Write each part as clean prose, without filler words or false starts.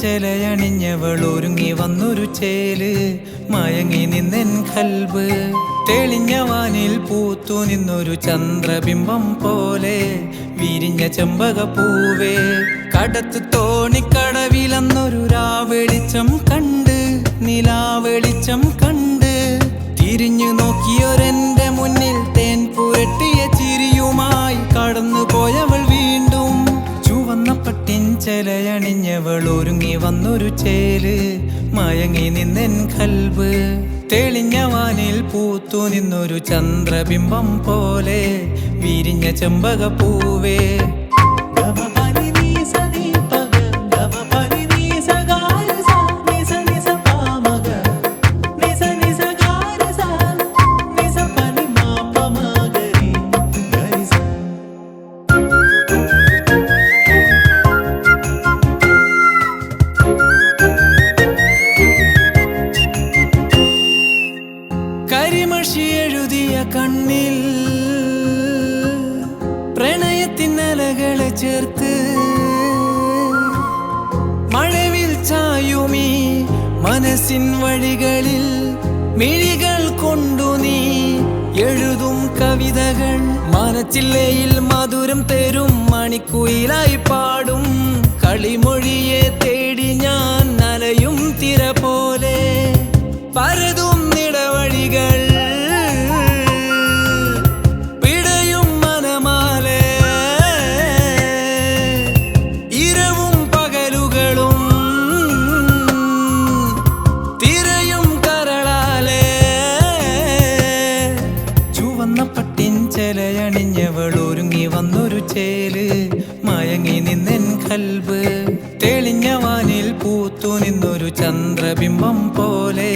ചെലയണിഞ്ഞവൾ ഒരുങ്ങി വന്നൊരു ചേല് മയങ്ങി നിന്നെൻ കൽബ് തെളിഞ്ഞ വാനിൽ പൂത്തു നിന്നൊരു ചന്ദ്രബിംബം പോലെ വിരിഞ്ഞ ചെമ്പകപ്പൂവേ കടത്ത് തോണിക്കടവിലന്നൊരു രാവെളിച്ചം കണ്ട് നിലാവെളിച്ചം കണ്ട് തിരിഞ്ഞു നോക്കിയൊരെന്റെ മുന്നിൽ തേൻ പുരട്ടിയ ചിരിയുമായി കടന്നു പോയവൾ വീണ്ടും ചുവന്ന പട്ടിൻ ചെലയണിഞ്ഞവൾ ഒരുങ്ങി വന്നൊരു ചേല് മയങ്ങി നിന്നെൻ കൽബ് തെളിഞ്ഞ വാനിൽ പൂത്തു നിന്നൊരു ചന്ദ്രബിംബം പോലെ വിരിഞ്ഞ ചെമ്പകപ്പൂവേ കരിമഷി എഴുതിയ കണ്ണിൽ പ്രണയത്തിനലകളെ ചേർത്ത് മഴവിൽ ചായുമീ മനസ്സിൻ വഴികളിൽ മിഴികൾ കൊണ്ടു നീ എഴുതും കവിതകൾ മനച്ചില്ലയിൽ മധുരം തരും മണിക്കുയിലായി പാടും കളിമൊഴിയെ തേടി ഞാൻ അലയും തിര പോലെ പരതും നിടവഴികൾ പിടയും മനമാലെ ഇരവും പകലുകളും തിരയും കരളാലെ ചുവന്ന പട്ടിൻ ചെലയണിഞ്ഞവൾ ഒരുങ്ങി വന്നൊരു ചേല് മയങ്ങി നിന്നെൻ കൽബ് തെളിഞ്ഞ വാനിൽ പൂത്തു നിന്നൊരു ചന്ദ്രബിംബം പോലെ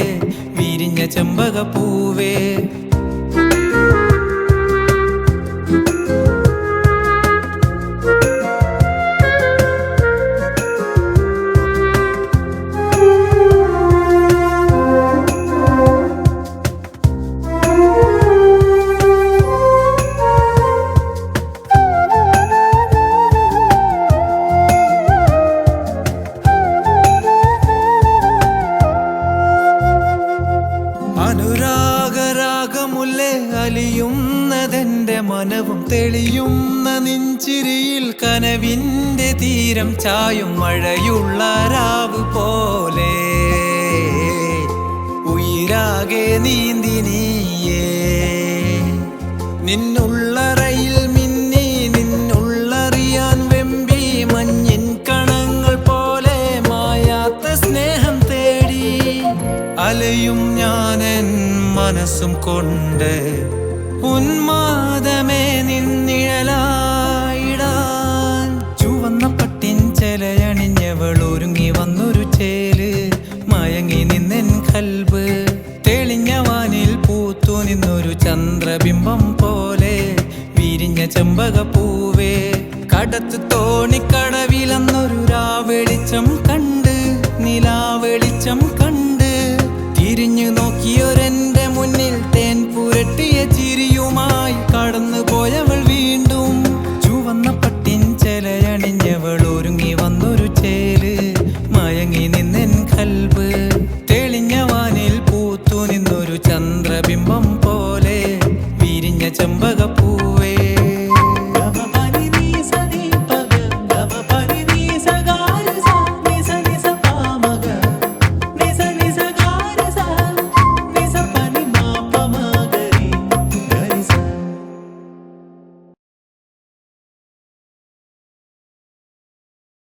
വിരിഞ്ഞ ചെമ്പകപ്പൂവേ അനുരാഗരാഗമുല്ലേ അലിയുന്നതെന്റെ മനവും തെളിയുന്ന നെഞ്ചിരിയിൽ കനവിന്റെ തീരം ചായും മഴയുള്ള രാവ് പോലെ ഉയിരാകെ നീന്തി നീയേ നിന്നുള്ളറയിൽ മിന്നി നിന്നുള്ളറിയാൻ വെമ്പി മഞ്ഞിൻ കണങ്ങൾ പോലെ മായാത്ത സ്നേഹം തേടി അലയും ഞാനെൻ മനസ്സും കൊണ്ട് ഉന്മാദമേ നിന്നിഴലായിടാൻ ചുവന്ന പട്ടിൻ ചെലയണിഞ്ഞവൾ ഒരുങ്ങി വന്നൊരു ചേല് മയങ്ങി നിന്നെൻ കൽബ് തെളിഞ്ഞ വാനിൽ പൂത്തു നിന്നൊരു ചന്ദ്രബിംബം പോലെ വിരിഞ്ഞ ചെമ്പകപ്പൂവേ കടത്ത് തോണിക്കടവിലന്നൊരു രാവെളിച്ചം കണ്ട് നിലാവെളിച്ചം കണ്ട് തിരിഞ്ഞു നോക്കിയൊരെന്റെ മുന്നിൽ തേൻ പുരട്ടിയ ചിരിയുമായി കടന്നു പോയവൾ വീണ്ടും ചുവന്ന പട്ടിൻ ചെലയണിഞ്ഞവൾ ഒരുങ്ങി വന്നൊരു ചേല് മയങ്ങി നിന്നെൻ കൽബ് തെളിഞ്ഞ വാനിൽ പൂത്തു നിന്നൊരു ചന്ദ്രബിംബം പോലെ വിരിഞ്ഞ ചെമ്പകപ്പൂ